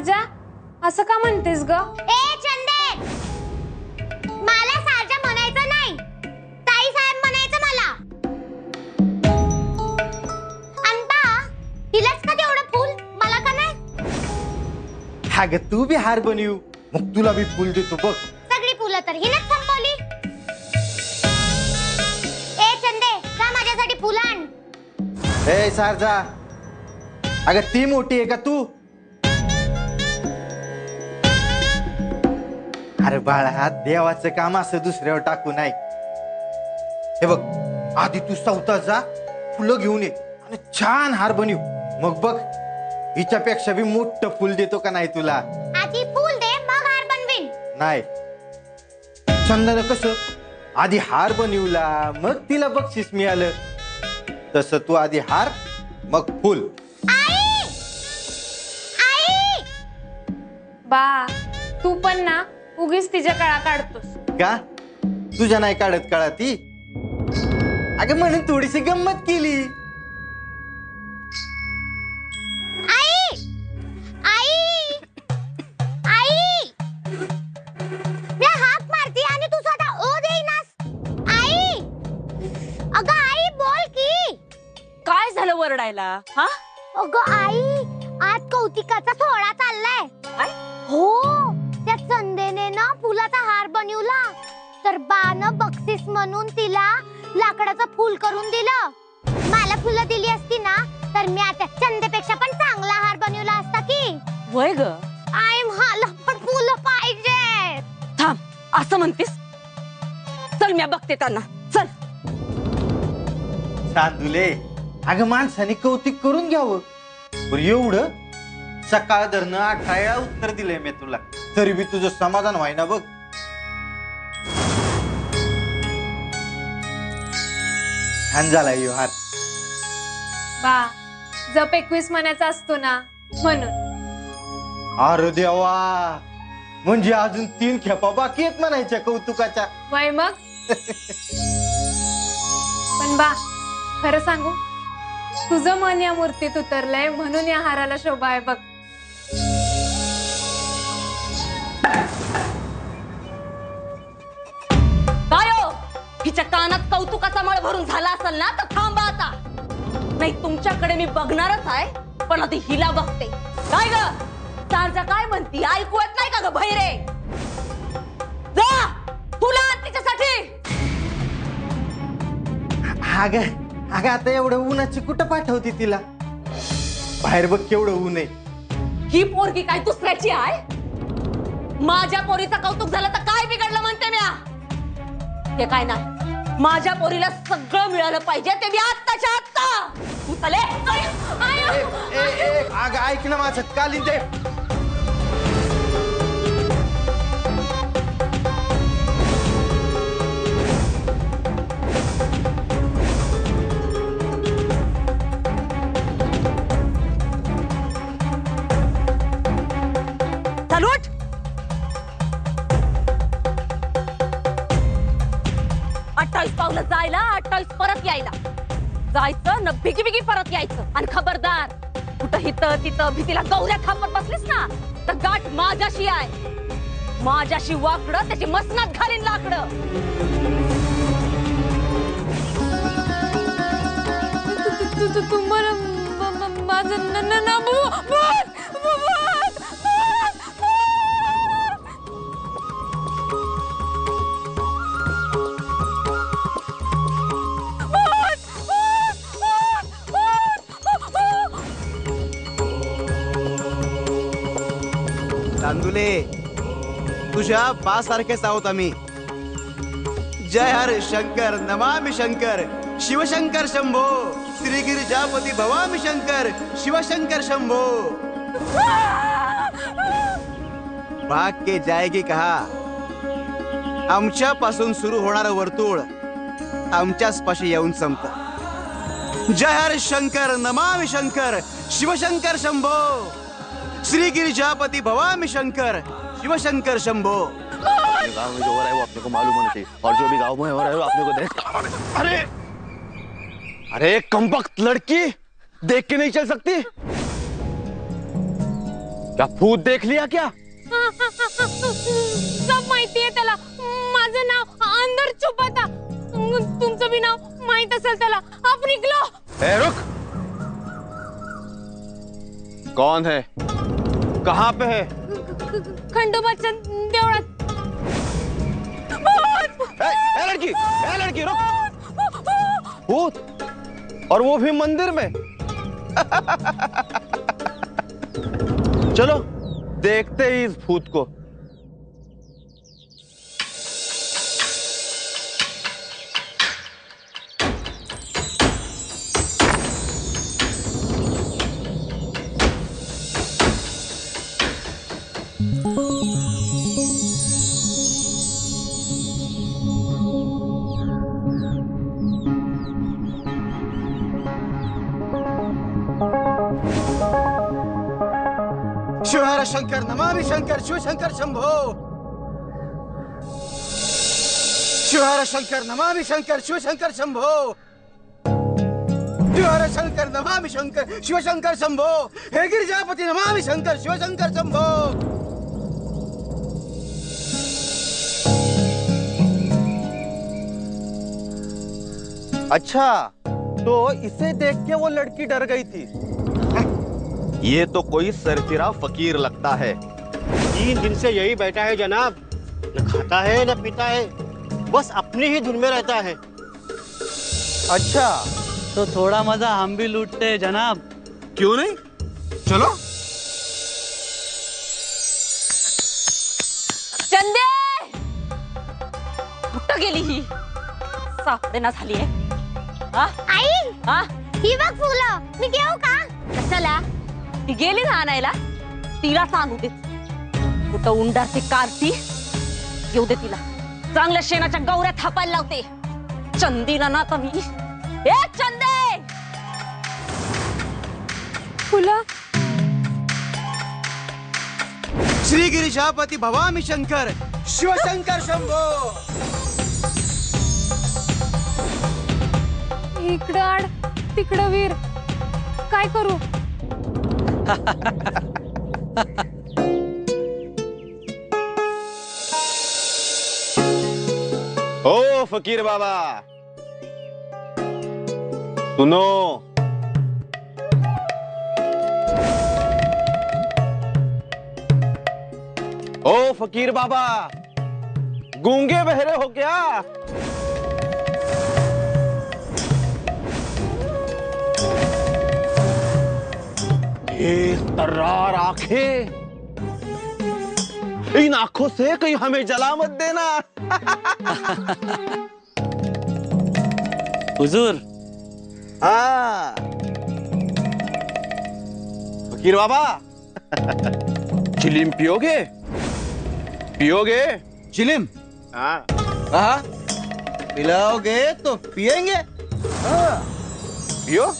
Sharjah असं का म्हणतेस ग? ए चंदे, मला सारजा म्हणायचं नाही, ताई साहेब म्हणायचं मला. अनबा, तिलाच का तेवढं फूल, मला का नाही? अग तू बी हार बनवू, मग तुला बी फुल देतो बघ. सगळी फुलं तर हिनच संपवली. ए चंदे, जा माझ्यासाठी फुलं आण. ए सारजा, अगं ती मोठी आहे का तू? अरे बाळा, हा देवाचं काम असं दुसऱ्यावर टाकू नाही. हे बघ, आधी तू स्वतः जा, फुलं घेऊन ये आणि छान हार बनव. मग बघ, हिच्यापेक्षा बी मोठं फुल देतो का नाही तुला. आधी फुल दे, मग हार बनवीन. नाही, चंदानं कसं आधी हार बनवला मग तिला बक्षीस मिळालं, तसं तू आधी हार मग फुल. आई, आई, बा तू पण ना उगीच तिच्या काळा काढतोस. का तुझ्या नाही काढत काळा ती? अगं म्हणून थोडीशी गंमत केली. आई, आई, आई, मी हाक मारती आणि तू स्वतः ओ देईनास. आई, अगं आई बोल की. काय झालं वरडायला? हा अगं आई, आज कौतिकाचा सोहळा चाललाय. काय? हो, त्या चंदेने ना फुलाचा हार बनवला, तर बानं बक्षीस म्हणून तिला लाकडाचं फूल करून दिलं. मला फुलं दिली असती ना, तर मी आता चंदेपेक्षा पण चांगला हार बनवला असता की. वय ग, आई, मला पण फुलं पाहिजे. थांब, असं म्हणतीस? चल मी बघते त्यांना, चल. चांदुले, अगं माणसाने कौतिक करून घ्यावं. पण एवढं सकाळ धरणं 18 वेळा उत्तर दिलंय मी तुला, तरी बी तुझं समाधान व्हायना बघ. छान झाला यो हार. बा जप 21 म्हणायचा असतो ना, म्हणून. अरे देवा, म्हणजे अजून 3 खेपा बाकी आहेत म्हणायच्या कौतुकाच्या. वय मग. पण बा खरं सांगू, तुझं मन या मूर्तीत उतरलंय म्हणून या हाराला शोभा आहे बघ. काय हो, हिच्या कानात कौतुकाचा मळ भरून झाला असेल ना, तर थांबा आता. नाही तुमच्याकडे मी बघणारच आहे, पण आधी हिला बघते. काय ग सारजा, काय म्हणती? ऐकू येत नाही का ग बहिरे? जा तुला तिच्यासाठी. अगं अगं आता एवढं उन्हाची कुठं पाठवते तिला? बाहेर बघ केवढं ऊन आहे. ही पोरगी काय दुसऱ्याची आहे? माझ्या पोरीचं कौतुक झालं तर काय बिघडलं म्हणते म्या? ते काय ना, माझ्या पोरीला सगळं मिळालं पाहिजे, ते मी आत्ताच्या आत्ता. तू चले. अगं ऐक ना माझं, कालीन दे. चालू उठ. 28 पावलं जायला, 28 परत यायला. जायचं न बिगी बिगी परत यायचं. आणि खबरदार, कुठं हिथं तिथं भीतीला गौऱ्या थापत बसलीस ना, तर गाठ माझ्याशी आहे. माझ्याशी वाकडं त्याची मसनात घालीन लाकडं. तू मला माझं ना चांदुले, तुझ्या बासारखेच आहोत आम्ही. जय हर शंकर, नमामि शंकर, शिवशंकर शंभो, श्री गिरिजापती भवामी शंकर, शिवशंकर शंभो. भाग के जाएगी कहा. आमच्यापासून सुरू होणारं वर्तुळ आमच्याच पाशी येऊन संपतं. जय हर शंकर, नमामि शंकर, शिवशंकर शंभो, श्री गिरिजापति भवामी शंकर, शिवशंकर शंभो. गांव में जो हो रहा है वो अपने को मालूम होना चाहिए, और जो भी गांव में हो रहा है वो अपने को देख. अरे अरे कमबख्त लड़की, देख के नहीं चल सकती? क्या भूत देख लिया क्या? सब माहितीये त्याला. माझं नाव अंदर छुपा था. तुमचं भी नाव माहित असेल त्याला. आप निघलो. ए, रुक. कौन है? कहाँ पे है? खंडोबाच्या देवळात. ए लड़की रुक. भूत, और वो भी मंदिर में. चलो देखते ही इस भूत को. शिवहर शंकर नमामि शंकर शिव शंकर शंभो. शिवहर शंकर नमामि शंकर शिव शंकर शंभो. शिवहर शंकर नमामि शंकर शिव शंकर शंभो. हे गिरिजापति नमामि शंकर शिव शंकर शंभो. अच्छा, तो इसे देख के वो लड़की डर गई थी. ये तो कोई सरफिरा फकीर लगता है. 3 दिन से यही बैठा है जनाब. न खाता है न पीता है, बस अपनी ही धुन में रहता है. अच्छा, तो थोड़ा मजा हम भी लूटते हैं जनाब. क्यों नहीं? चलो. चंदे कुठं गेली ही? सापडेना झालीये. हा आई हा ही बघ फुलं. मी घेऊ का? कशाला? ती गेली ना आणायला. तिला सांगू दे कुठं उंडारते कारती. येऊ दे तिला. चांगल्या शेणाच्या गौऱ्या थापायला लावते. चंदीला ना तर मी. ए चंदे. फुलं. श्री गिरिजापति भवामी शंकर शिव शंकर शंभो. इकडं आड तिकडं वीर. काय करू? ओ फकीर बाबा, सुनो. ओ फकीर बाबा, गूंगे बहरे हो क्या? ये तर्रार आंखें, इन आंखों से कहीं हमें जला मत देना. हुजूर, हाँ फकीर बाबा, चिलीम पियोगे? पियोगे? चिलिम. हाँ. हाँ, पिलाओगे तो पिएंगे. पियो.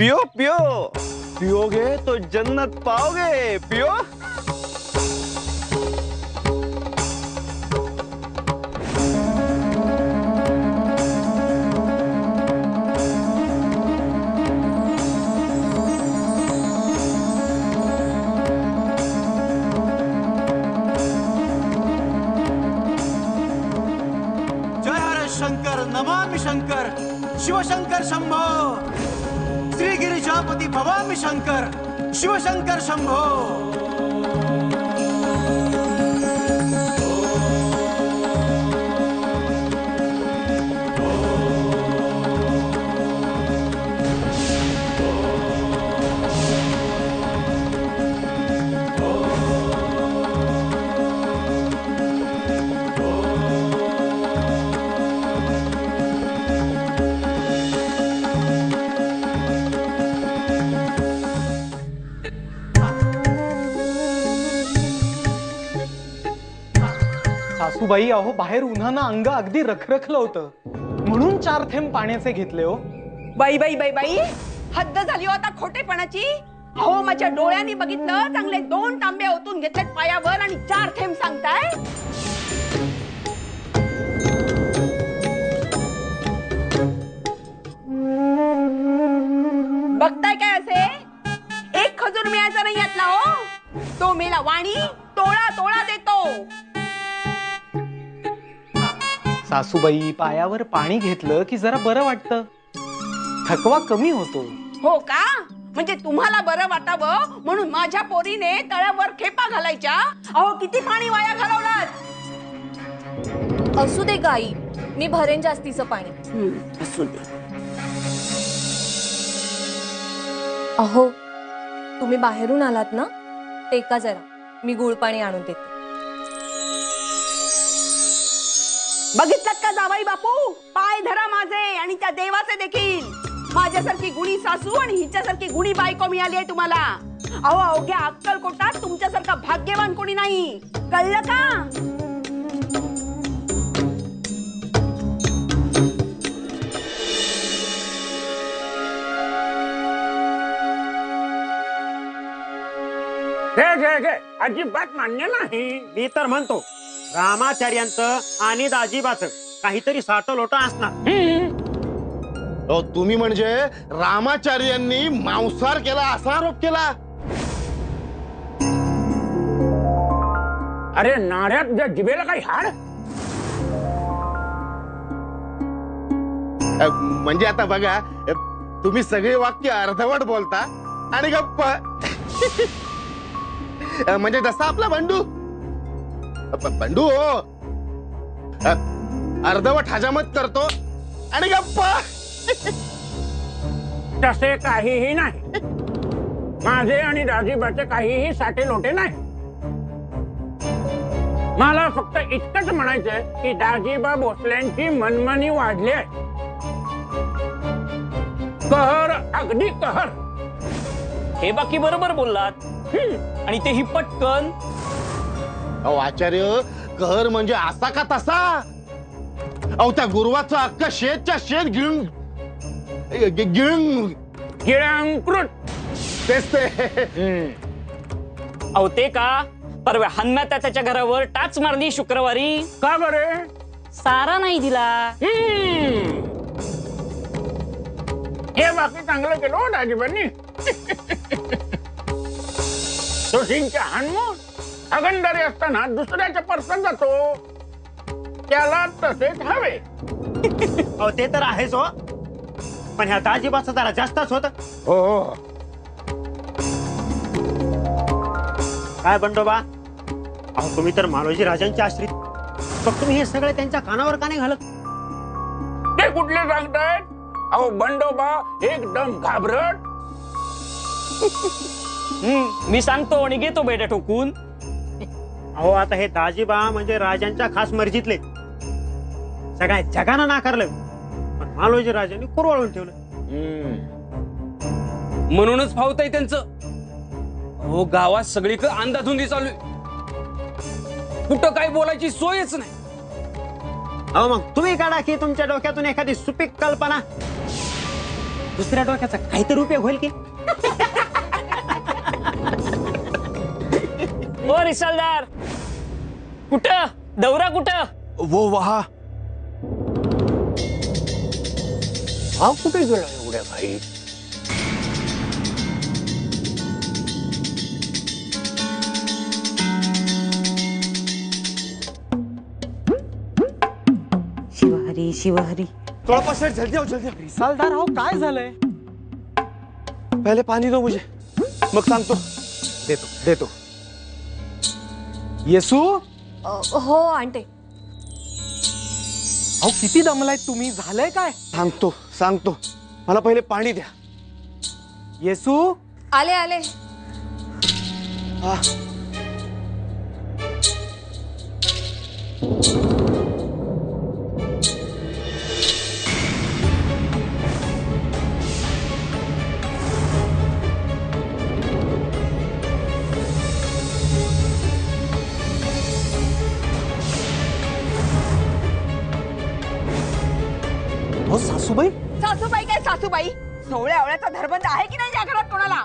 पियो पियो, पियोगे तो जन्नत पाओगे. पियो. जय हर शंकर नमामि शंकर शिव शंकर शंभो. श्री गिरिजापति भवामी शंकर शिव शंकर शंभो. सासूबाई अहो बाहेर उन्हानं अंग अगदी रखरखलं होतं म्हणून 4 थेंब पाण्याचे घेतले हो. बाई बाई बाई बाई हद्द झाली हो आता खोटेपणाची. अहो माझ्या डोळ्यांनी बघितलं, चांगले 2 तांबे ओतून घेतलेत पायावर आणि 4 थेंब सांगताय. बघताय काय असे? एक खजूर मिळायचा नाही यातला हो. तो मेला वाणी तोळा तोळा देतो. सासूबाई पायावर पाणी घेतलं की जरा बरं वाटतं, थकवा कमी होतो. हो का? म्हणजे तुम्हाला बरं वाटावं म्हणून माझ्या पोरीने तळ्यावर खेपा घालायच्या. अहो किती पाणी वाया घालवलात. असू दे गाई, मी भरेन जास्तीचं पाणी. असू दे. अहो तुम्ही बाहेरून आलात ना, टेका जरा, मी गुळ पाणी आणून देते. बघितलं का जावाई बापू, पाय धरा माझे आणि त्या देवाचे देखील. माझ्यासारखी गुणी सासू आणि हिच्यासारखी गुणी बायको मिळाली आहे तुम्हाला. अहो अवघ्या अक्कलकोटात तुमच्यासारखा भाग्यवान कोणी नाही, कळलं का? अजिबात मान्य नाही. मी तर म्हणतो रामाचार्यांचं आणि दाजीबाचं काहीतरी साठलोट असणार. तुम्ही म्हणजे रामाचार्यांनी मांसाहार केला असा आरोप केला. अरे नाऱ्यात ज्या जिभेला काही हाड. म्हणजे आता बघा, तुम्ही सगळे वाक्य अर्धवट बोलता आणि गप्प. म्हणजे जसा आपला बंडू बंडू हो, अर्धवट हजामत करतो आणि गप्प. तसे काहीही नाही. माझे आणि दाजीबाचे काहीही साठे लोटे नाही. मला फक्त इतकंच म्हणायचंय की दाजीबा भोसल्यांची मनमानी वाढली आहे. कहर, अगदी कहर. हे बाकी बरोबर बोललात, आणि तेही पटकन. अहो आचार्य, कहर म्हणजे असा का तसा? अहो त्या गुरुवाचं अख्खा शेतच्या शेत गिळून गिळांकृत. तेच ते. अहो ते का परवा हन्नात्या त्याच्या घरावर टाच मारली शुक्रवारी. का बरे? सारा नाही दिला. हे बाकी चांगलं केलं हो दाजीबांनी. दोषींच्या हनमून अगंडारी असताना दुसऱ्याच्या परसन जातो, त्याला तसेच हवे. अहो ते तर आहेच हो, पण ह्या दाजीबाचं जरा जास्तच होत. हो. काय बंडोबा, अहो तुम्ही तर मालोजी राजांचे आश्रित, मग तुम्ही हे सगळे त्यांच्या कानावर का नाही घालत? ते कुठले सांगतायत? अहो बंडोबा एकदम घाबरट. मी सांगतो आणि घेतो बेटा ठोकून. अहो आता हे दाजीबा म्हणजे राजांच्या खास मर्जीतले, सगळ्या जगानं नाकारलं, पण मालोजी राजांनी कुरवाळून ठेवलं. म्हणूनच फावतंय त्यांचं. हो गावात सगळीकडे अंधाधुंदी चालू आहे, कुठं काय बोलायची सोयच नाही. अहो मग तुम्ही काढा की तुमच्या डोक्यातून एखादी सुपीक कल्पना, दुसऱ्या डोक्याचा काहीतरी उपयोग होईल की. ओ रिसालदार, कुठं दौरा कुठं? वो वहा. हा कुठे गेला एवढ्या भाई? शिवहरी शिवहरी. थोड़ा सेठ जल्दी आओ जल्दी. रिसालदार अहो काय झालंय? पहले पानी दो मुझे, मग सांगतो. देतो देतो. येसू हो आणते. अहो किती दमलाय तुम्ही, झालंय काय? सांगतो सांगतो, मला पहिले पाणी द्या. येसू आले आले. हा. हो सासूबाई. सासूबाई काय सासूबाई, सोवळ्या आवळ्याचा धरबंद आहे की नाही या घरात कोणाला?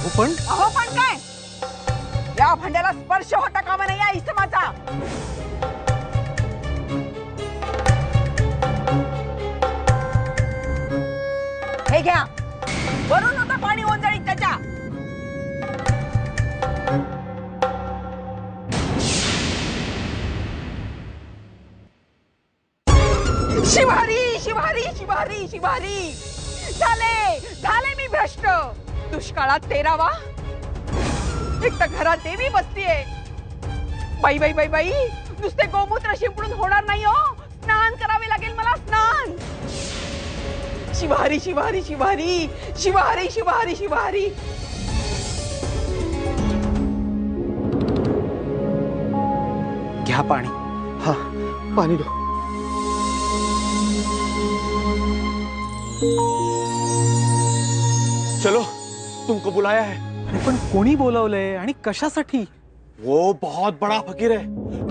हो पण अहो पण काय, या भांड्याला स्पर्श होता कामा नाही या इसमाचा. हे घ्या, वरून होता पाणी ओंजळीत त्याच्या. शिवारी शिवारी शिवारी शिवारी, झाले झाले मी भ्रष्ट. दुष्काळात 13वा, एक तर घरात देवी बसलीये. बाई बाई बाई बाई, नुसते गोमूत्र शिंपडून होणार नाही हो, स्नान करावे लागेल मला, स्नान. शिवारी शिवारी शिवारी शिवारी शिवारी शिवारी. घ्या पाणी. हा पाणी दो. चलो, तुमको बुलाया है. अरे पण कोणी बोलवलंय आणि कशासाठी? वो बहुत बड़ा फकीर है.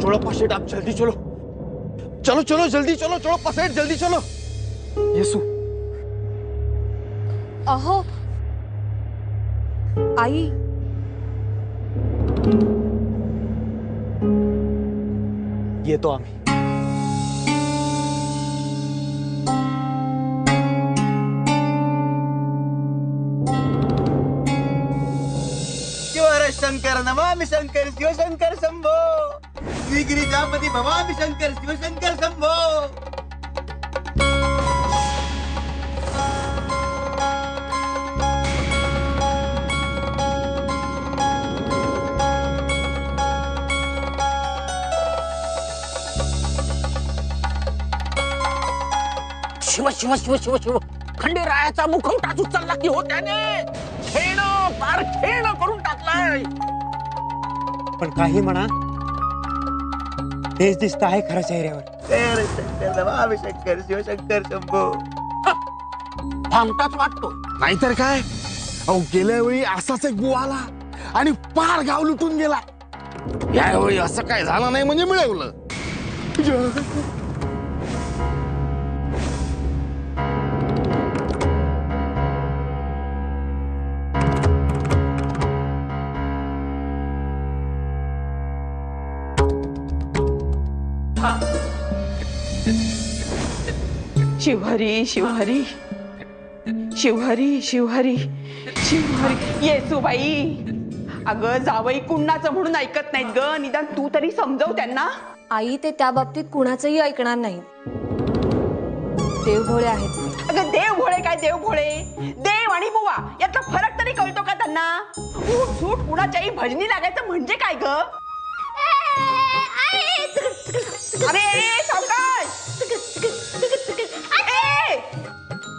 चलो पसेट, आप जल्दी चलो. चलो चलो जल्दी चलो, चलो पसेट जल्दी चलो. येसू. अहो आई, येतो आम्ही. शिवर शंकर नमामि शंकर शिवशंकर शंभो. श्री गिरिजापति भवामि शंकर शिवशंकर शंभो. शिव शिव शिव शिव शिव, खंडेरायाचा मुखवटाच उचलला की हो त्याने. खेळणं फार खेळणं करून टाकलाय. पण काही म्हणा, तेच दिसत आहे खरं चेहऱ्यावर. शंकर नमामि शंकर शिवशंकर शंभो. भामटाच वाटतो. नाहीतर काय, अहो गेल्या वेळी असाच एक बुवा आला आणि पार गाव लुटून गेला. यावेळी असं काय झालं नाही म्हणजे मिळवलं. शिवहरी शिवहरी शिवहरी शिवहरी शिवहरी. येसूबाई, अगं जावई कुणाचं म्हणून ऐकत नाहीत ग, निदान तू तरी समजव त्यांना. आई ते त्या बाबतीत कुणाचंही ऐकणार नाही. देव भोळे आहेत. अगं देव भोळे काय देव भोळे, देव आणि बुवा यातला फरक तरी कळतो का त्यांना? उठ सूट कुणाच्याही भजनी लागायचं म्हणजे काय ग? अरे सावकाश,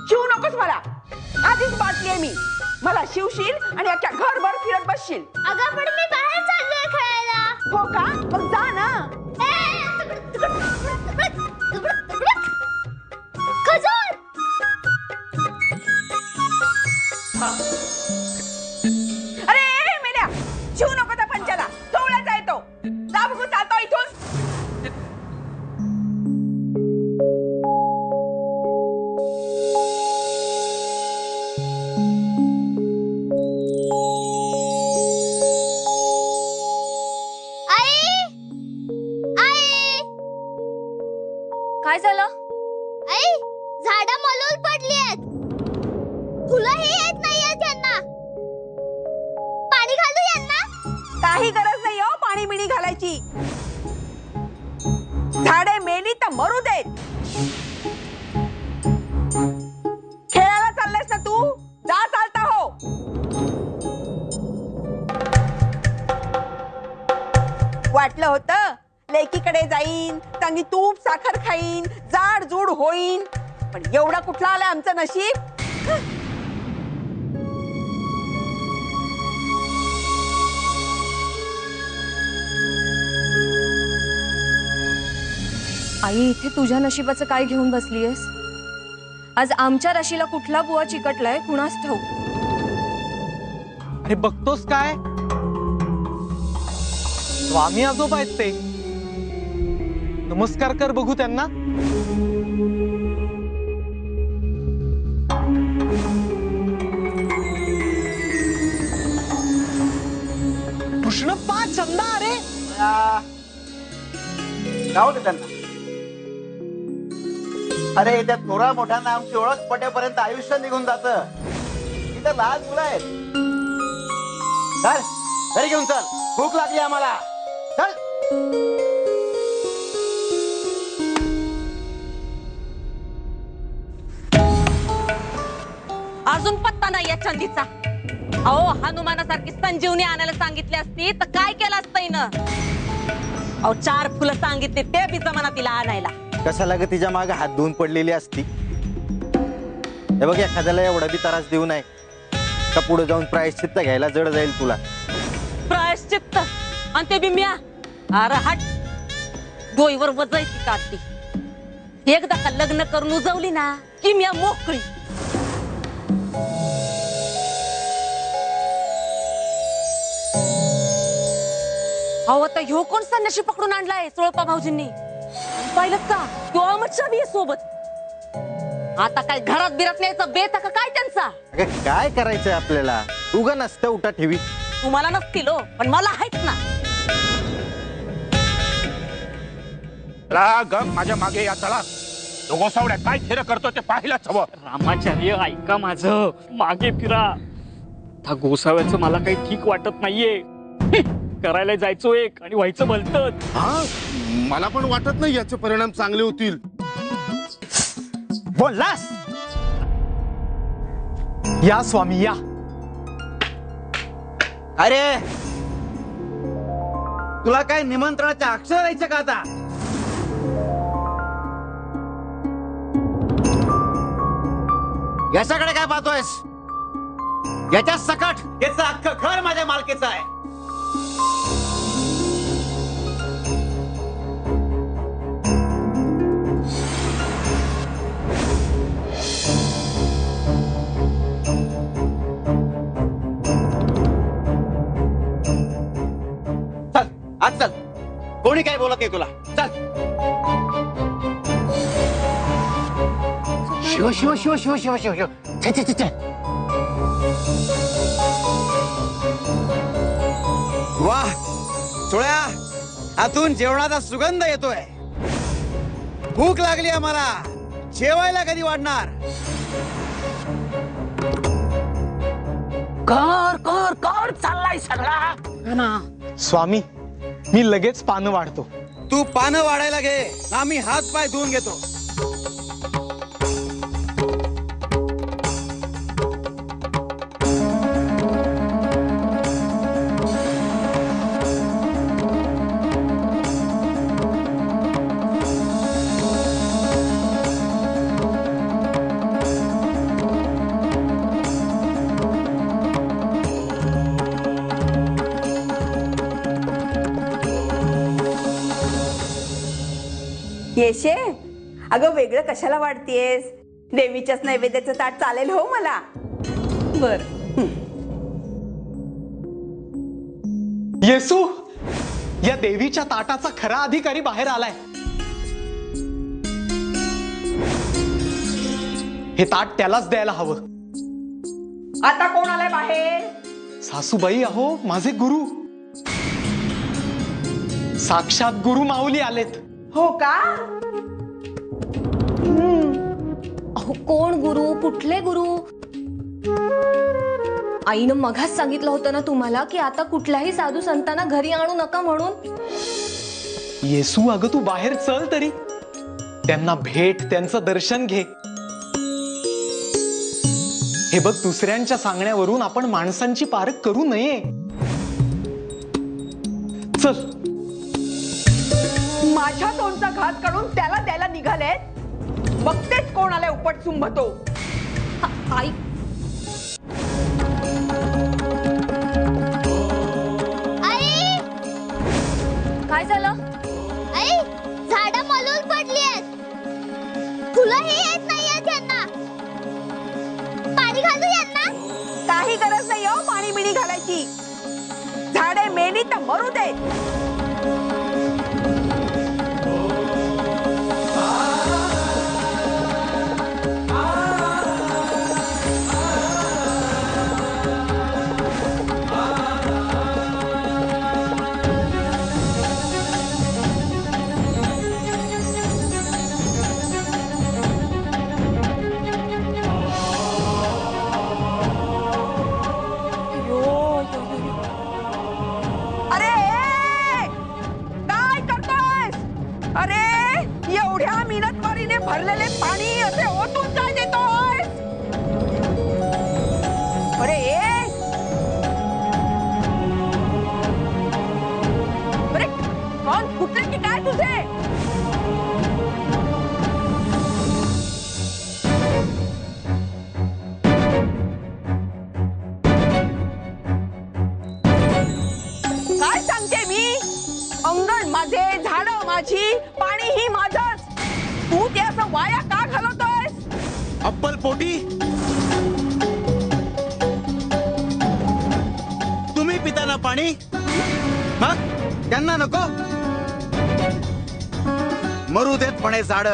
शिव नकोस मला, आधीच बाटली आहे मी. मला शिवशील आणि अख्ख्या घरभर फिरत बसशील. अगं पण मी बाहेर चाललोय खेळायला. हो का, मग जा ना. खजूर. अरे मेल्या, शिव नको त्या पंचाला, सोवळ्याचा येतो. जा बघू चालतो इथून. काय झालं? आई, झाडं मलूल पडली आहेत. फुलंही येत नाहीयेत यांना. पाणी घालू यांना? काही गरज नाही हो पाणी बिणी घालायची. झाडे मेली तर मरू देत. खेळायला चाललायस ना तू, जा चालता हो. वाटलं होतं लेकीकडे जाईन, चांगली तूप साखर खाईन, जाड जूड होईन, पण एवढा कुठला आलाय आमचं नशीब. आई, इथे तुझ्या नशिबाचं काय घेऊन बसलीयस? आज आमच्या राशीला कुठला बुवा चिकटलाय कुणास ठाऊक. अरे बघतोस काय, स्वामी आजोबा आहेत ते. नमस्कार कर बघू त्यांना. कृष्णप्पा, चंदा, अरे जाऊ दे त्यांना. अरे त्या थोरा मोठ्यांना आमची ओळख पटेपर्यंत आयुष्य निघून जात. इथं लहान मुलं आहेत. चल घरी घेऊन चल, भूक लागली आम्हाला. चल. अजून पत्ता नाही या चांदीचा. अहो हनुमानासारखी संजीवनी आणायला सांगितली असती तर काय केलं असतं हिनं? अहो 4 फुलं सांगितले ते बी जमाना तिला आणायला. कशाला ग तिच्या मागे हात धुवून पडलेली असती? हे बघ, एखाद्याला एवढा बी त्रास देऊ नये का पुढे जाऊन प्रायश्चित्त घ्यायला जड जाईल तुला. प्रायश्चित्त आणि ते बी म्या? अरे हट, डोईवर वजायची काढती. एकदा का लग्न करून उजवली ना की म्या मोकळी. अहो आता ह्यो कोण संन्याशी पकडून आणलाय सोळपा भाऊजींनी? पाहिलं का तो अमरच्या बी सोबत. आता काय घरात बिरात न्यायचा बेत का काय त्यांचा? अगं काय करायचंय आपल्याला? उगा नसतं उठा ठेवी. तुम्हाला नसतील हो, पण मला आहेच ना. माझ्या मागे या. चला तो गोसावड्या काय खेळ करतो ते पाहिलंच हवं. रामाचार्य ऐका माझं, मागे फिरा. त्या गोसाव्याचं मला काही ठीक वाटत नाहीये. करायला जायचो एक आणि व्हायचं भलतंच. हा, मला पण वाटत नाही याचे परिणाम चांगले होतील. बोललास? या स्वामी या. अरे तुला काय निमंत्रणाचे अक्षर द्यायचं का आता? याच्याकडे काय पाहतोयस? याच्या सकट याचं अख्खं घर माझ्या मालकीचं आहे. चल आज चल, कोणी काय बोलत नाही तुला. चल. शिव शिव शिव शिव शिव शिव शिव. छे छे छे छे. वाह सोळ्या, आतून जेवणाचा सुगंध येतोय. भूक लागली आम्हाला. जेवायला कधी वाढणार? कर कर कर चाललाय सगळा. स्वामी, मी लगेच पानं वाढतो. तू पानं वाढायला घे, आम्ही हात पाय धुवून घेतो. येशे, अगं वेगळं कशाला वाढतीयेस? देवीच्याच नैवेद्याचं ताट चालेल हो मला. बर. येसू, या देवीच्या ताटाचा खरा अधिकारी बाहेर आलाय. हे ताट त्यालाच द्यायला हवं. आता कोण आलाय बाहेर? सासूबाई, अहो माझे गुरु, साक्षात गुरु माऊली आलेत. हो का? अहो कोण गुरु? कुठले गुरु? आईनं मघाच सांगितलं होतं ना तुम्हाला की आता कुठल्याही साधू संतांना घरी आणू नका म्हणून. येसू, अगं तू बाहेर चल तरी. त्यांना भेट, त्यांचं दर्शन घे. हे बघ, दुसऱ्यांच्या सांगण्यावरून आपण माणसांची पारख करू नये. चल. माझ्या तोंडचा घात काढून त्याला द्यायला निघालेत. बघतेच कोण आलाय उपट सुंभतो. आई, आई, काय झालं? आई, झाडं मलून पडलीयत. फुलंही येत नाहीयेत यांना. पाणी घालू यांना? काही गरज नाही हो पाणी बिणी घालायची. झाडे मेली तर मरू देत. अरे एवढ्या मिनतवारीने भरलेले पाणी असे ओतून काय देतोय? अरे अरे कोण फुटले की काय तुझे? काय सांगते मी? अंगण माझे, झाड माझी, पाणी ही माझंच. तू ते असं वाया का घालवतोयस? अप्पल पोटी, तुम्ही पिताना पाणी, मग त्यांना नको? मरू देत म्हणे झाड.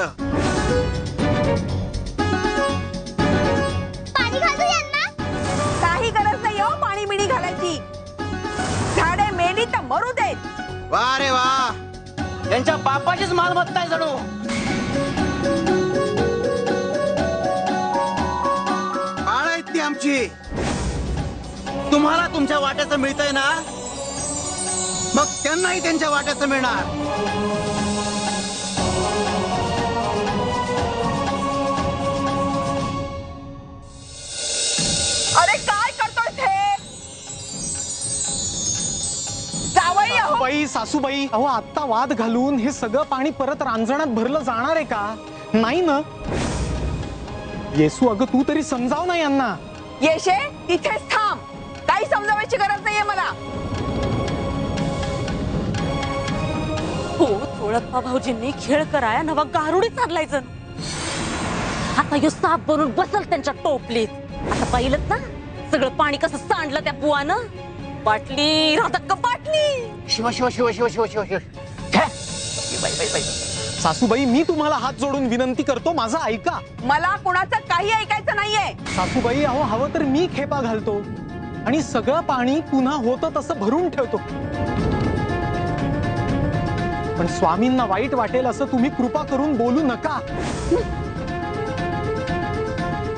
पाणी घालू यांना. काही गरज नाही हो पाणी मिणी घालायची. झाडे मेली तर मरू देत. वा रे वा, त्यांच्या बापाचीच मालमत्ता आहे जणू. बाळ आहेत ती आमची. तुम्हाला तुमच्या वाट्याचं मिळतंय ना, मग त्यांनाही त्यांच्या वाट्याचं मिळणार. अरे काय करतोय हे? जावई अहो. बाई सासूबाई, अहो आत्ता वाद घालून हे सगळं पाणी परत रांजणात भरलं जाणार आहे का? नाही ना. येसू, अगं तू तरी समजाव ना यांना. येशे तिथेच थांब. काही समजावायची गरज नाहीये मला. हो, चोळप्पा भाऊजींनी खेळ कराया नवा गारुडी चाललायचं. आता यो साप बनून बसल त्यांच्या टोपलीत. आता पाहिलं ना सगळं पाणी कसं सांडलं त्या बुवानं. बाटली राधक्क बाटली. शिव शिव शिव शिव शिव शिव शिव. सासूबाई, मी तुम्हाला हात जोडून विनंती करतो, माझं ऐका. मला कुणाचं काही ऐकायचं नाहीये. सासूबाई, अहो हवं तर मी खेपा घालतो आणि सगळं पाणी पुन्हा होतं तसं भरून ठेवतो. पण स्वामींना वाईट वाटेल असं तुम्ही कृपा करून बोलू नका.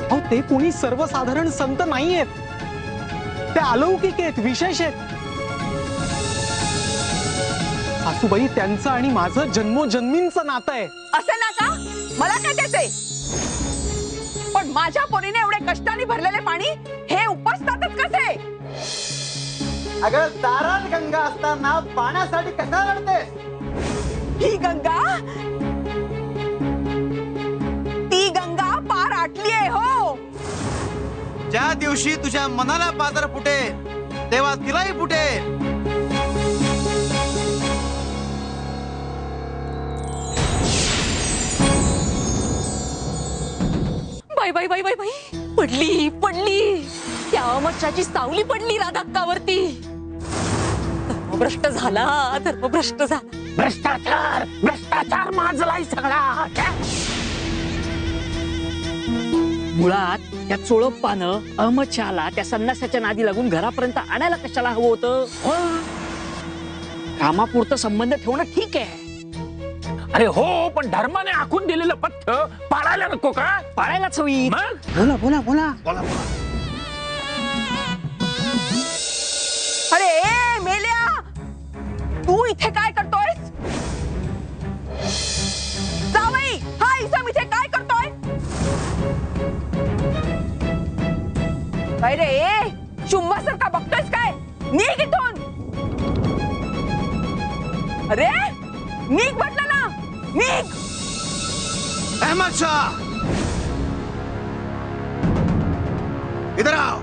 अहो ते कोणी सर्वसाधारण संत नाहीयेत, ते अलौकिक आहेत, विशेष आहेत. सासूबाई, त्यांचं आणि माझं जन्मोजन्मींचं नातं आहे. असं ना का? मला काय त्याचे? पण माझ्या पोरीने एवढे कष्टाने भरलेले पाणी हे उपसतातच कसे? अगं दारात गंगा असताना पाण्यासाठी कशाला रडतेस? ही गंगा, ती गंगा पार आटली आहे हो. ज्या दिवशी तुझ्या मनाला पादर फुटेल तेव्हा तिलाही फुटेल. बाई बाई बाई बाई बाई, पडली पडली. त्या मच्छाची सावली पडली राधाक्कावरती. धर्मभ्रष्ट झाला, धर्मभ्रष्ट झाला. भ्रष्टाचार भ्रष्टाचार माजलाय सगळा. मुळात त्या चोळप्पानं अहमदशहाला त्या संन्यासाच्या नादी लागून घरापर्यंत आणायला कशाला हवं होतं? कामापुरतं संबंध ठेवणं ठीक आहे. अरे हो, पण धर्माने आखून दिलेलं पथ्य पाळायला नको का? पाळायलाच हवी. मग बोला बोला बोला. बोला बोला. अरे ए, मेल्या, तू इथे काय करतोयस? जावई, हा इसम इथे काय करतोय? काय रे, शुंभासारखा बघतोयस काय? निघ इथून. अरे निघ म्हटलं ना, निघ. अहमद शाह, इधर आओ.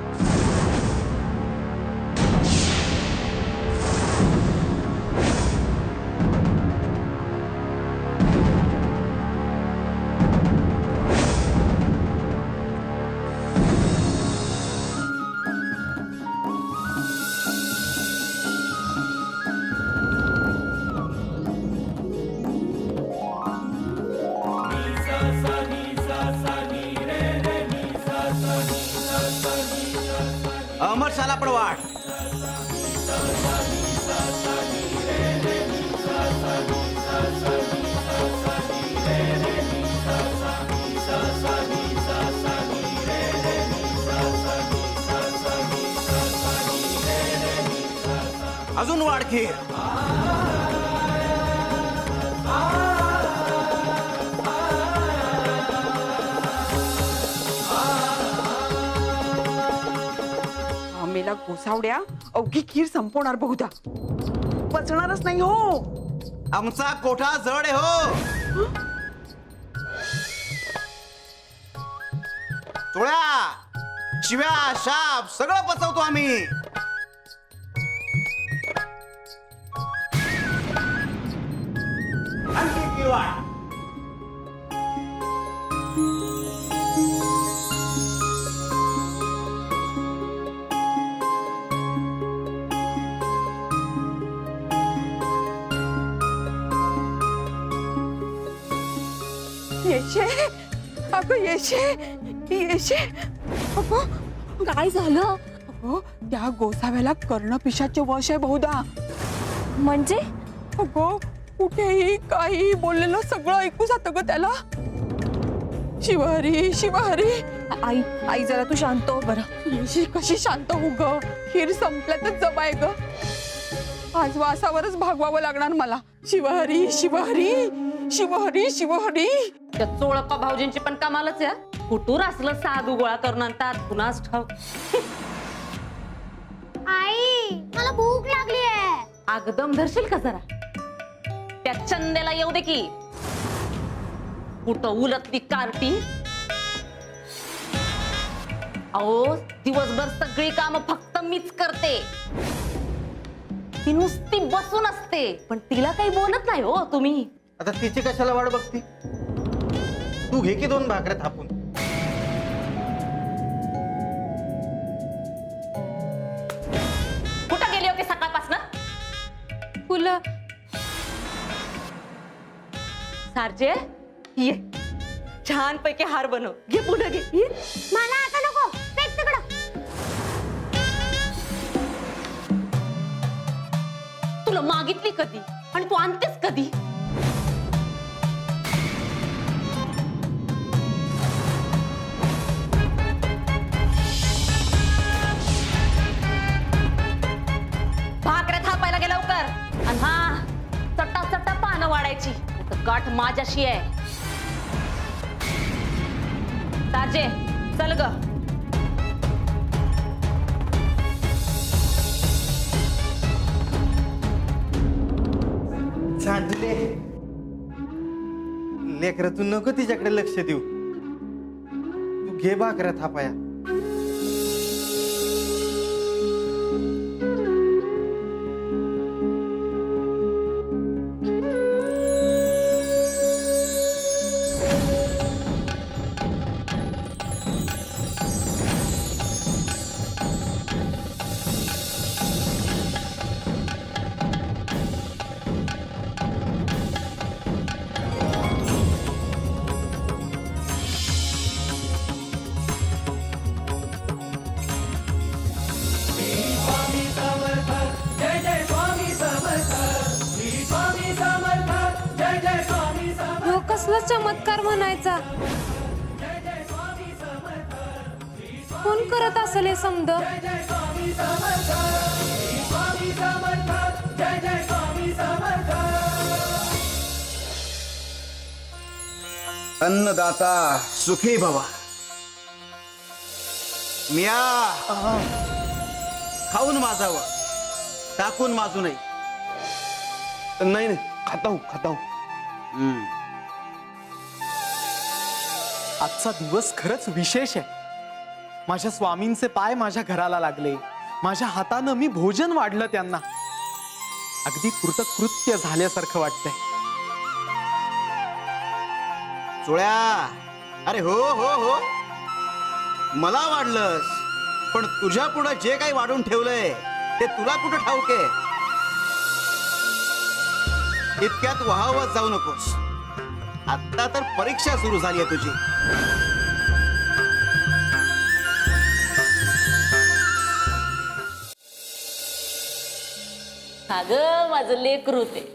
अहमद शाला पण वाट. अजून वाढ खीर. गोसावड्या अवघी खीर संपवणार बहुधा. पचणारच नाही हो. आमचा कोठा जड आहे हो. चोळ्या शिव्या शाप सगळं पचवतो आम्ही. आणखी खीर वाढ. येशे अगं येशे येशे. काय झालं? अगं त्या गोसाव्याला कर्णपिशाचे वश आहे बहुधा. म्हणजे अगं कुठेही काही बोललेलं सगळं ऐकू जातं ग त्याला. शिवहरी शिवहरी. आई आई जरा तू शांत हो बरं. येशी कशी शांत हो ग. खीर संपल्यातच जबाय ग. आज वासावरच भागवावं लागणार मला. शिवहरी शिवहरी शिवहरी शिवहरी. त्या चोळप्पा भाऊजींची पण कामालाच या. कुठूर असलं साधू गोळा करून आणतात कुणाच ठाव. आई मला भूक लागली आहे. अगदम धरशील का जरा. त्या चंदेला येऊ दे की. कुठं उलटली कार्टी. अहो दिवसभर सगळी काम फक्त मीच करते. ती नुसती बसून असते पण तिला काही बोलत नाही हो तुम्ही. आता तिची कशाला वाट बघती. तू घे की 2 भाकऱ्या थापून. कुठं गेली होती सकाळपासून. फुलं. सारजे ये छान पैकी हार बनव. घे पुढे घे. ये. मला आता नको. फेक तिकडं. तुला मागितली कधी आणि तू आणतेस कधी. भाकऱ्या थापायला गेला लवकर. आणि हा चट्टा चट्टा पानं वाढायची. गाठ माझ्याशी आहे. ताजे चल ग. चांदले लेकर तू नको तिच्याकडे लक्ष देऊ. तू घे भाकऱ्या थापाया. ह्यो कसला चमत्कार म्हणायचा. कोण करत असेल हे समद. अन्नदाता सुखी भवा. मिया खाऊन माजावं टाकून माजू नये. नाही नाही खाता हूं. आजचा दिवस खरंच विशेष आहे. माझ्या स्वामींचे पाय माझ्या घराला लागले. माझ्या हातानं मी भोजन वाढलं त्यांना. अगदी कृतकृत्य झाल्यासारखं वाटतंय. चोळ्या अरे हो हो हो मला वाढलंस पण तुझ्या पुढे जे काही वाढून ठेवलंय ते तुला कुठं ठाऊक आहे. इतक्यात वाहवत जाऊ नकोस. आता तर परीक्षा सुरू झाली आहे तुझी. अगं माझं लेकरू ते.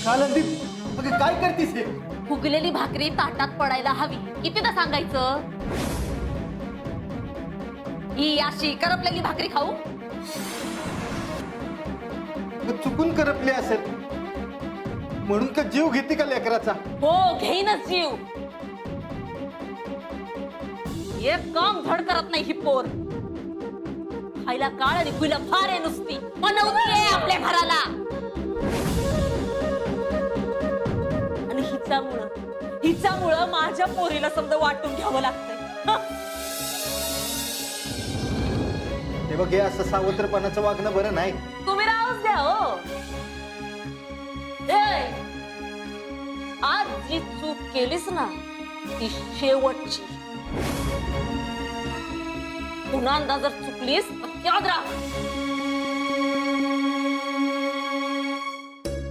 का नंदी अगं काय करतीस हे? फुगलेली भाकरी ताटात पडायला हवी कितीदा सांगायचं? ही अशी करपलेली भाकरी खाऊ? मग चुकून करपली असेल म्हणून का जीव घेते का लेकराचा? हो घेईनच जीव. एक काम धड करत नाही ही पोर. खायला काळ आणि गुला फार आहे नुसती. बनवतीये आपल्या घराला. आणि हिच्यामुळं माझ्या पोरीला समजा वाटून घ्यावं लागतंय. हे बघ हे असं सावत्रपणाचं वागणं बरं नाही. तुम्ही राहूच द्या हो. ए, आज जी चूक केलीस ना ती शेवटची. पुन्हा जर चुकलीस तर याद राख.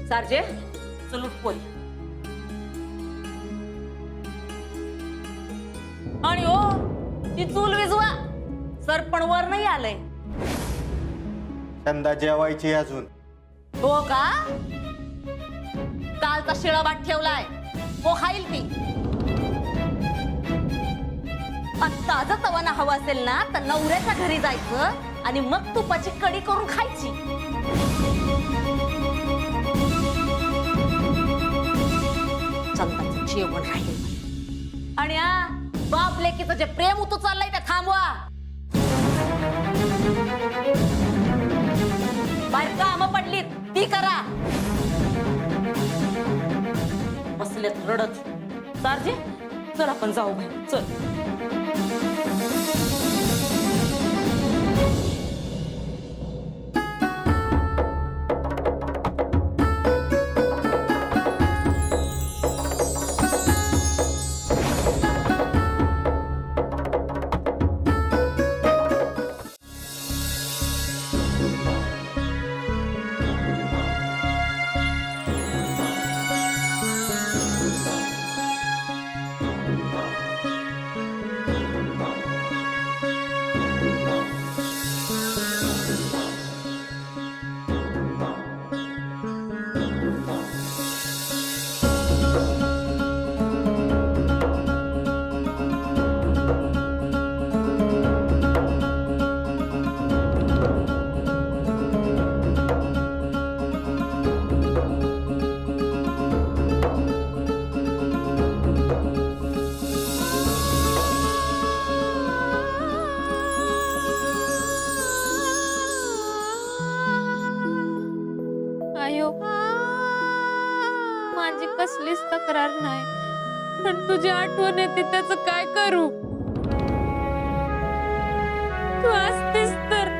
सारजे चल उठ पोरी. आणि हो ती चूल विजवा. सरपण वर नाही आलंय. चंदा जेवायची अजून. हो का? कालचा शिळा भात ठेवलाय. हो खाईल ती. ताजा तवाना हवा असेल ना तर नवऱ्याच्या घरी जायचं आणि मग तुपाची कढी करून खायची. चंदाचं जेवण राहील. आणि बाप लेकीचं जे प्रेम उतू चाललंय ते थांबवा. बाहेर कामं पडलीत ती करा. बसलेत रडत. सारजे चल आपण जाऊ बाहेर चल. माझी कसलीच तक्रार नाही पण तुझी आठवण येते त्याचं काय करू? तू असतेस तर.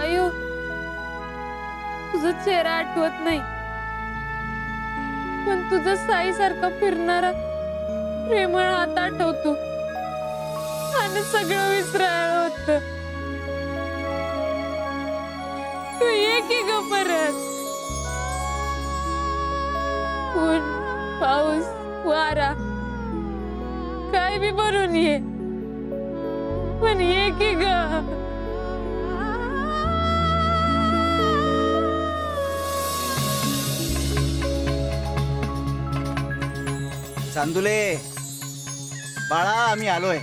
अयो तुझा चेहरा आठवत नाही पण तुझा साईसारखा फिरणारा प्रेमळ हात आठवतो आणि सगळं विसरायला होत. तू ये की ग परत. ऊन पाऊस वारा काय बी भरून ये पण ये की ग. चांदुले बाळा आम्ही आलोय.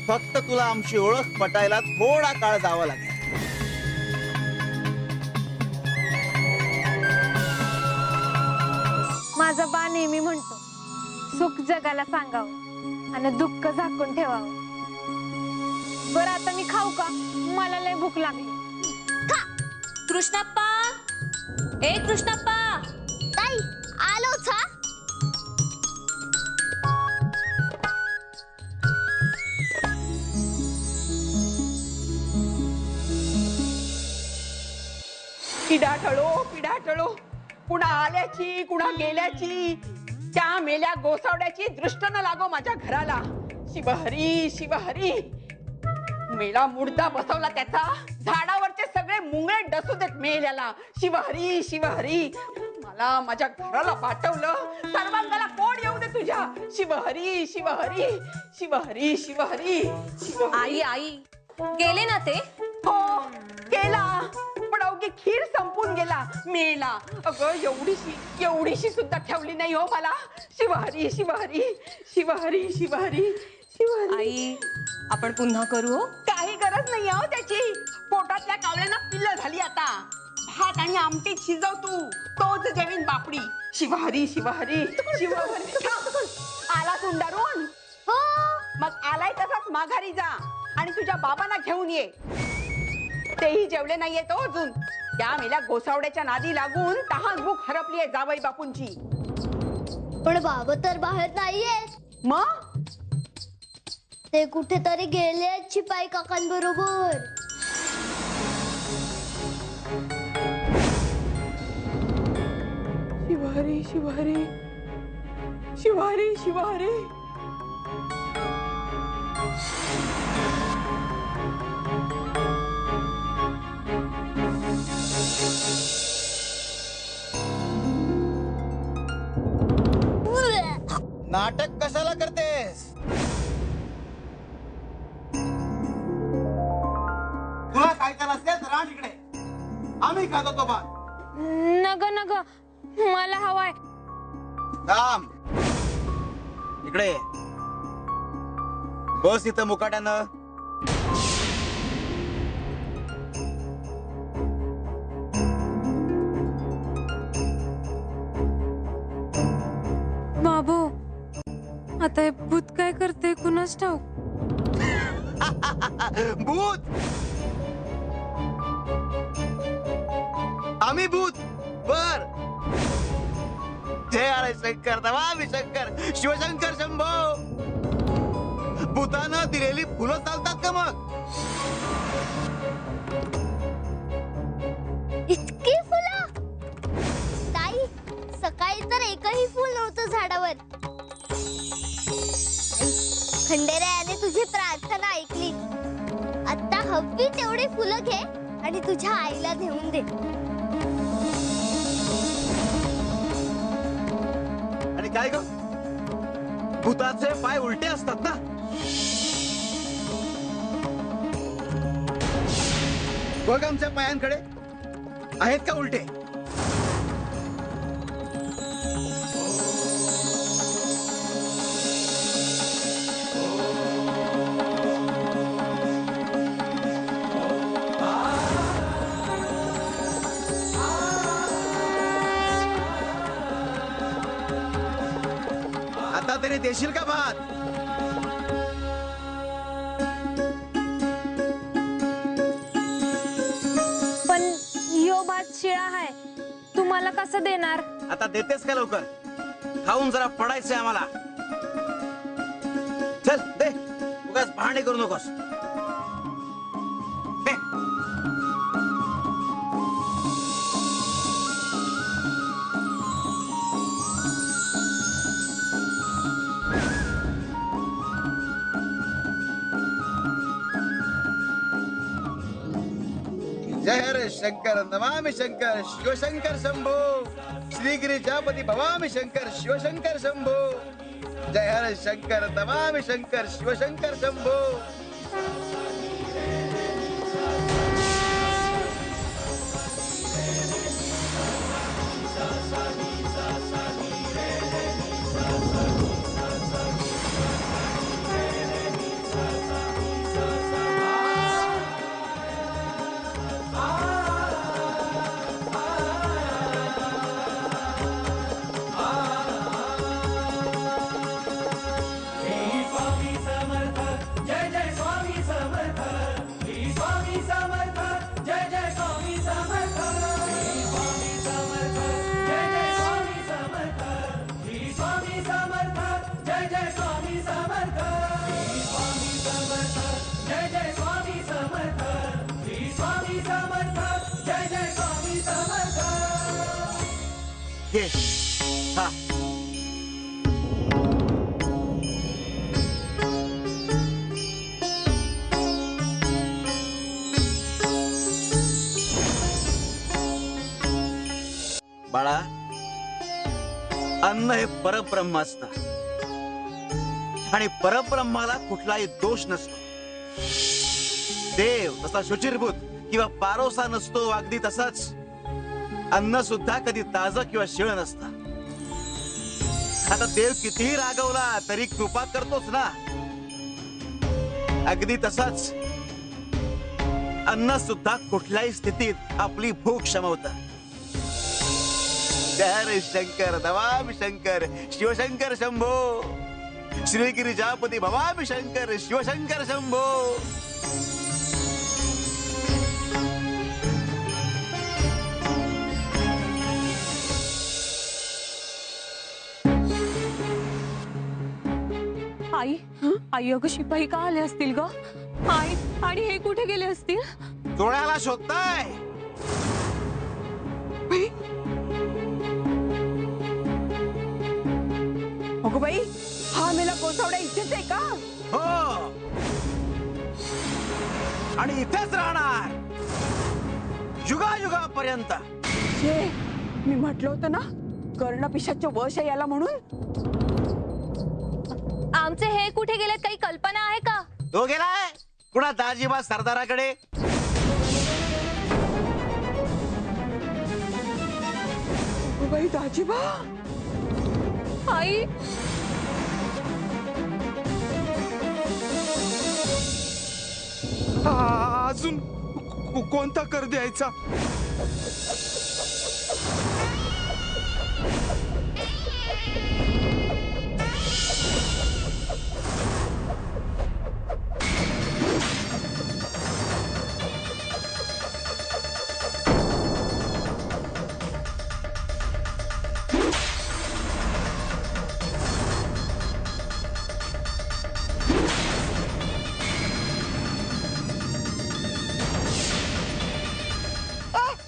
फक्त तुला आमची ओळख पटायला थोडा काळ जावा लागेल. माझा बा नेहमी म्हणतो सुख जगाला सांगावं आणि दुःख झाकून ठेवावं. बरं आता मी खाऊ का? मला लय भूक लागली. कृष्णप्पा ए कृष्णप्पा. ताई आलोच हा. पिढाटळो कुणा आल्याची कुणा गेल्याची त्या मेल्या गोसावड्याची दृष्ट न लागो माझ्या घराला. शिवहरी शिवहरी. मेला मुर्दा बसवला त्याचा. झाडावरचे सगळे मुंगळे डसू देत मेल्याला. शिवहरी शिवहरी. मला माझ्या घराला पाठवलं. सर्वांगाला कोण येऊ दे तुझ्या. शिवहरी शिवहरी शिवहरी शिवहरी. आई आई गेले ना ते. हो केला, पण अवघी खीर संपून गेला, मेला. अगं एवढीशी सुद्धा ठेवली नाही हो मला. शिवहरी शिवहरी शिवहरी शिवहरी शिवहरी. आई आपण पुन्हा करू हो. काही गरज नाही हो त्याची. पोटातल्या कावळ्यांना पिल्ल झाली आता. भात आणि आमटीत शिजव तू, तोच जेवीन बापडी. शिवहरी शिवहरी शिवहरी. आला तुंडारून? हो. मग आलाय तसाच माघारी जा आणि तुझ्या बाबांना घेऊन ये. तेही जेवले नाहीये तो अजून. त्या मेल्या गोसावड्याच्या नादी लागून तहान भूक हरपलीये जावई बापूंची. पण बाबा तर बाहेर नाहीयेत. मग ते कुठेतरी गेले आहेत शिपाई काकांबरोबर. शिवहरी शिवहरी शिवहरी शिवहरी. नाटक कशाला करतेस? तुला काय करायचं तर रान इकडे, आम्ही खातो तो भात. नग नग मला हवाय. थांब इकडे ये. बस इथं मुकाट्यानं. बाबू आता हे भूत काय करते कुणाच ठाऊक. भूत? आम्ही भूत? बर. जय हरे शंकर नमामि शंकर शिवशंकर शंभो. भूतानं दिलेली फुलं चालतात का मग? इतकी फुलं? ताई सकाळी तर एकही फुल नव्हतं झाडावर. खंडेरायाने तुझी प्रार्थना ऐकली. आता हवी तेवढी फुलं घे आणि तुझ्या आईला नेऊन दे. आणि काय ग, भूताचे पाय उलटे असतात ना? बघ आमच्या पायांकडे आहेत का उलटे? आता तरी देशील का भात? पण यो भात शिळा आहे, तुम्हाला कसं देणार? आता देतेस का लवकर? खाऊन जरा पडायचंय आम्हाला. चल दे, उगाच भांडे करू नकोस. दे. जय हरे शंकर नमामि शंकर शिवशंकर शंभो. श्रीगिरिजापती भवामि शंकर शिवशंकर शंभो. जय हरे शंकर नमामि शंकर शिवशंकर शंभो. घे. हा. बाळा, अन्न हे परब्रह्म असतं आणि परब्रह्माला कुठलाही दोष नसतो. देव तसा शुचिरभूत किंवा पारोसा नसतो, अगदी तसाच अन्न सुद्धा कधी ताजं किंवा शिळ नसतं. आता देव कितीही रागवला तरी कृपा करतोच ना. अगदी तसाच अन्न सुद्धा कुठल्याही स्थितीत आपली भूक शमवत. जय हरे शंकर नमामि शंकर शिवशंकर शंभो, श्री गिरिजापती भवामी शंकर शिवशंकर शंभो. आई आई अगं शिपाई का आले असतील ग? आई आणि हे कुठे गेले असतील? चोळ्याला शोधताय. अगं बाई, हा मेला गोसावड्या इथेच आहे का? हो, आणि इथेच राहणार युगायुगापर्यंत. मी म्हटलं होतं ना कर्णपिशाचं वश आहे याला म्हणून. आमचे हे कुठे गेलेत काही कल्पना आहे का? तो गेलाय कुणा दाजीबा सरदाराकडे. बाई दाजीबा. आई अजून कोणता कर द्यायचा?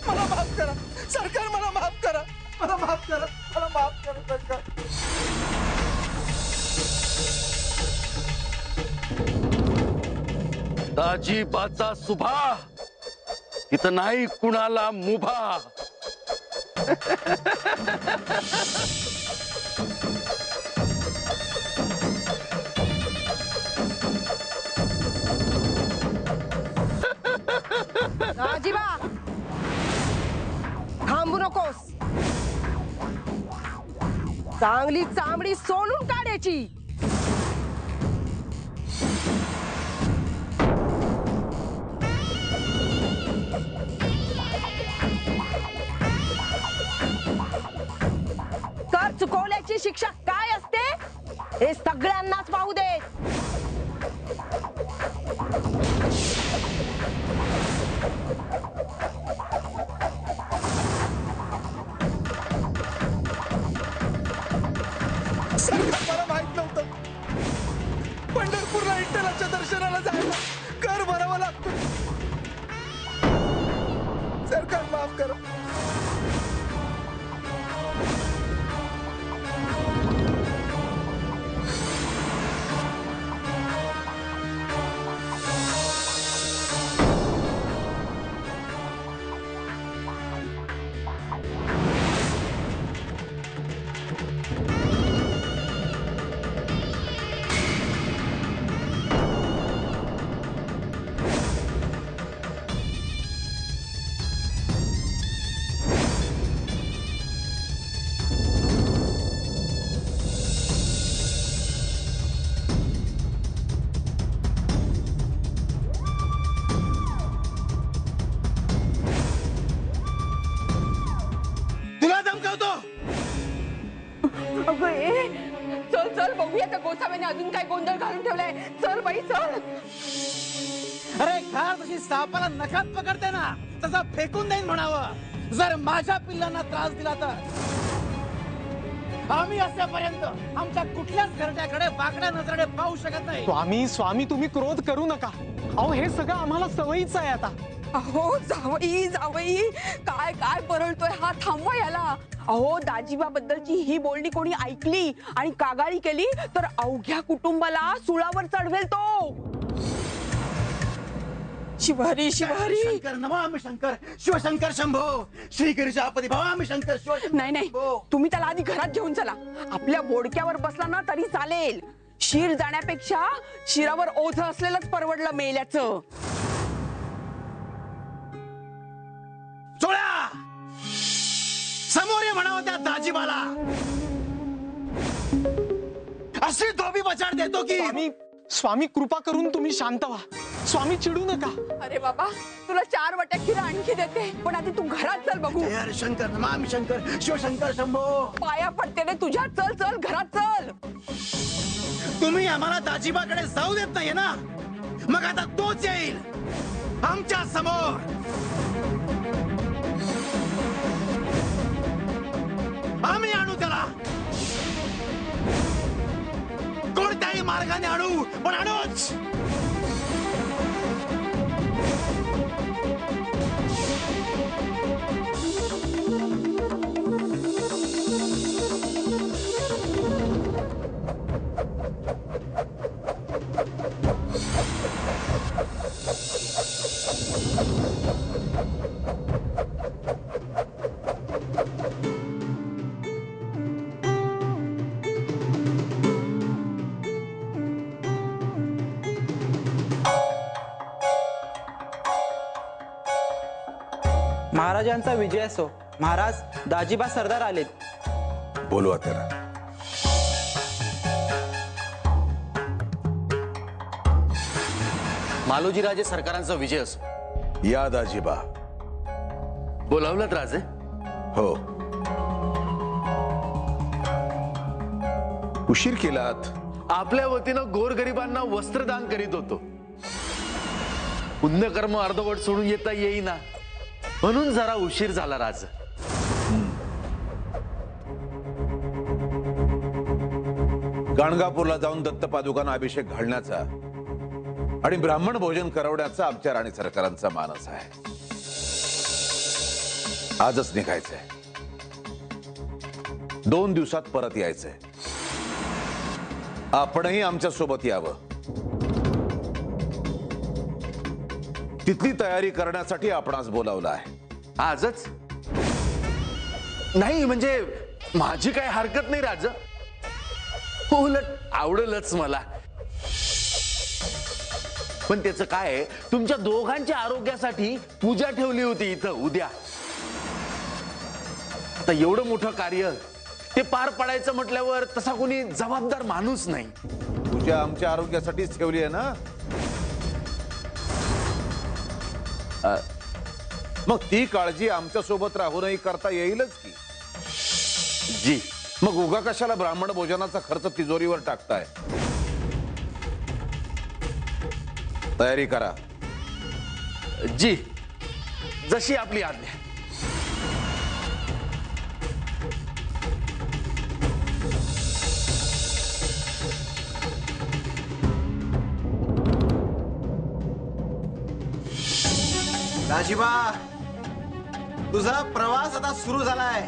मला माफ करा सरकार, मला माफ करा, मला माफ करा, मला माफ करा सरकार. दाजीबाचा सुभा इथं नाही कुणाला मुभा. दाजीबा थांबू नकोस. चांगली चामडी सोलून काढायची. कर चुकवल्याची शिक्षा काय असते हे सगळ्यांनाच पाहू दे. मला माहित नव्हतं पंढरपूरला विठ्ठलाच्या दर्शनाला जायला कर भरावा लागतो. सरकार माफ करा. अगं ए, चल चल बघूया त्या गोसाव्याने अजून काय गोंधळ घालून ठेवलाय. चल बाई चल. अरे खार तशी सापाला नखात पकडते ना तसा फेकून देईन म्हणावं. जर माझ्या पिल्लांना त्रास दिला तर आम्ही असेपर्यंत आमच्या कुठल्याच घरट्याकडे वाकड्या नजरेने पाहू शकत नाही. स्वामी स्वामी तुम्ही क्रोध करू नका. अहो हे सगळं आम्हाला सवयीच आहे आता. अहो जावई जावई काय काय परळतोय हा, थांबवा याला. अहो दाजीबा बद्दलची ही बोलणी कोणी ऐकली आणि कागाळी केली तर अवघ्या कुटुंबाला सुळावर चढवेल तो. शिवहरी शिवहरी. शंकर नमामि शंकर शिवशंकर शंभो, श्री गिरिजापती भवामी शंकर शिवशंकर. नाही नाही, तुम्ही त्याला आधी घरात घेऊन चला. आपल्या बोडक्यावर बसला ना तरी चालेल. शिर जाण्यापेक्षा शिरावर ओझ असलेलंच परवडलं मेल्याचं. म्हणावं त्या दाजीबाला. अशी धोबी बचाड देतो की. स्वामी स्वामी कृपा करून तुम्ही शांत व्हा. स्वामी चिडू नका. अरे बाबा तुला 4 वाट्या खीर आणखी देते, पण आधी तू घरात चल बघू. जय हरी शंकर नमामि शंकर शिवशंकर शंभो. पाया पडते रे तुझ्या. चल चल घरात चल. तुम्ही आम्हाला दाजीबाकडे जाऊ देत नाहीये ना, मग आता तोच येईल आमच्या समोर. आम्ही आणू त्याला, कोणत्याही मार्गाने आणू, पण आणूच. महाराजांचा विजय असो. महाराज, दाजीबा सरदार आलेत. बोलवा त्याला. मालोजी राजे सरकारांचा विजय असो. या दाजीबा. बोलावलं राजे? हो. उशीर केलात. आपल्या वतीनं गोरगरिबांना वस्त्रदान करीत होतो. पुण्यकर्म अर्धवट सोडून येता येईना, म्हणून जरा उशीर झाला राज. गाणगापूरला जाऊन दत्तपादुकांना अभिषेक घालण्याचा आणि ब्राह्मण भोजन करवण्याचा आमच्या राणी सरकारांचा मानस आहे. आजच निघायचंय. 2 दिवसात परत यायचंय. आपणही आमच्या सोबत यावं. तिथली तयारी करण्यासाठी आपणास बोलावलं आहे. आजच? नाही म्हणजे माझी काय हरकत नाही राज. उलट आवडेलच मला. पण त्याचं काय आहे, तुमच्या दोघांच्या आरोग्यासाठी पूजा ठेवली होती इथं उद्या. आता एवढं मोठं कार्य ते पार पडायचं म्हटल्यावर तसा कोणी जबाबदार माणूस नाही. पूजा आमच्या आरोग्यासाठीच ठेवली आहे ना. मग ती काळजी आमच्या सोबत राहूनही करता येईलच की. जी. मग उगा कशाला ब्राह्मण भोजनाचा खर्च तिजोरीवर टाकताय. तयारी करा. जी, जशी आपली आज्ञा. दाजीबा, तुझा प्रवास आता सुरू झालाय.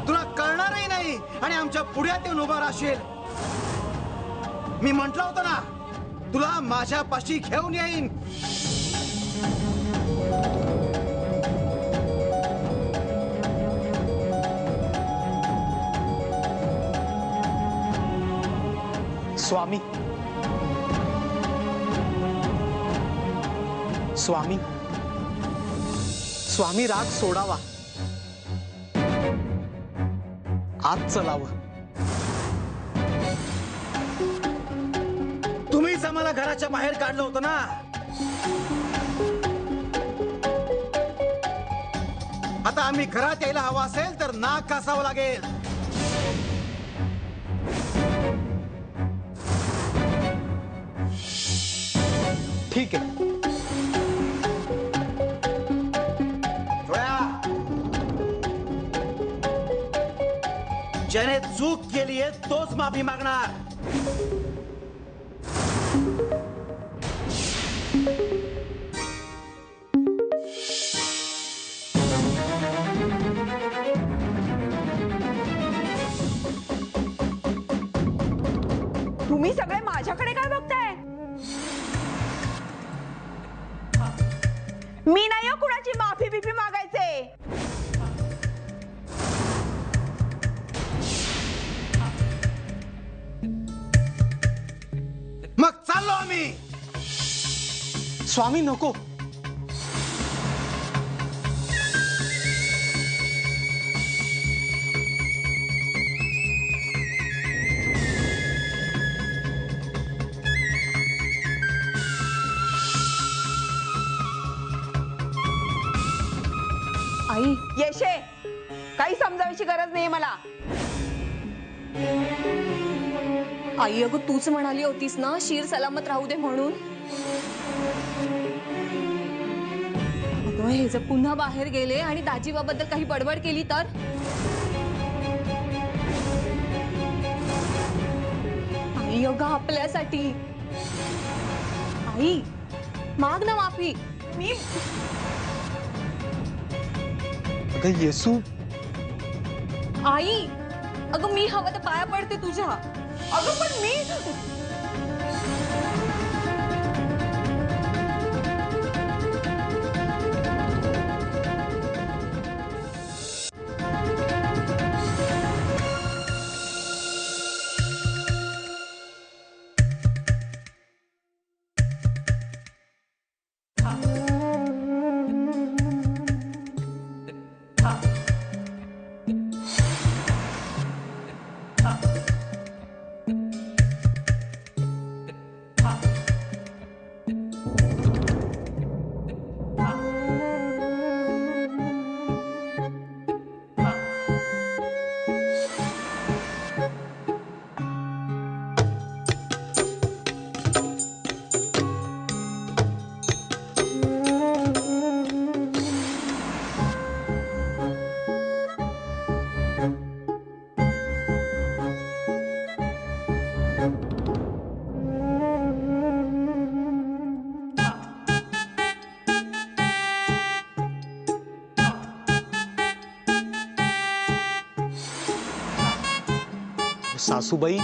तुला कळणारही नाही आणि आमच्या पुढ्यात येऊन उभा राहशील. मी म्हंटल होतं ना, तुला माझ्यापाशी घेऊन येईन. स्वामी स्वामी स्वामी, राग सोडावा. आत चलावं. तुम्हीच आम्हाला घराच्या बाहेर काढलं होतं ना. आता आम्ही घरात यायला हवा असेल तर नाक कासावं लागेल. ठीक आहे. ज्याने चूक केली आहे तोच माफी मागणार. तुम्ही सगळे माझ्याकडे काय बघताय? मी नाही हो कुणाची माफी बिफी मागायचे. मग चाललो आम्ही. स्वामी नको. आई येशे, काही समजावायची गरज नाहीये मला. आई अगं तूच म्हणाली होतीस ना शीर सलामत राहू दे म्हणून. अगं हे जर पुन्हा बाहेर गेले आणि दाजीबाबद्दल काही बडबड केली तर? आई अगं आपल्यासाठी. आई माग ना माफी. मी अगं येसू, आई अगं मी हवं तर पाया पडते तुझ्या. अगं पण मी सासूबाई,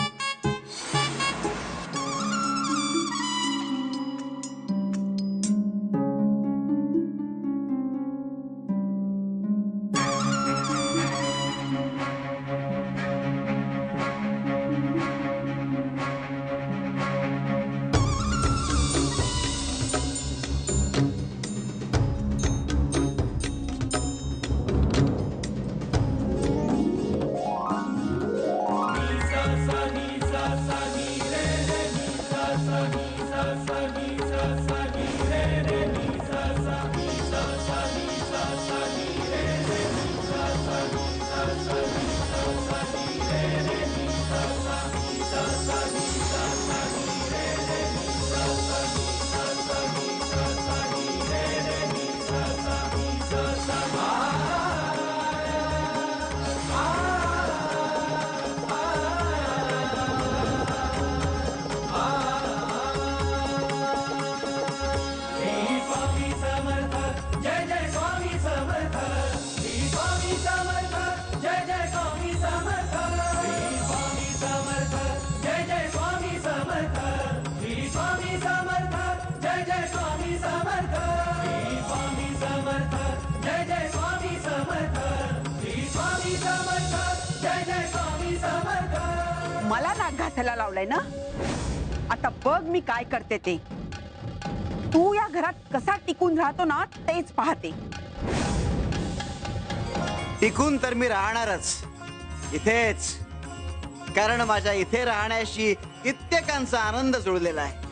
मला नाक घासायला लावलाय ना. आता बघ मी काय करते ते. तू या घरात कसा टिकून राहतो ना तेच पाहते. टिकून तर मी राहणारच इथेच, कारण माझ्या इथे राहण्याशी कित्येकांचा आनंद जुळलेला आहे.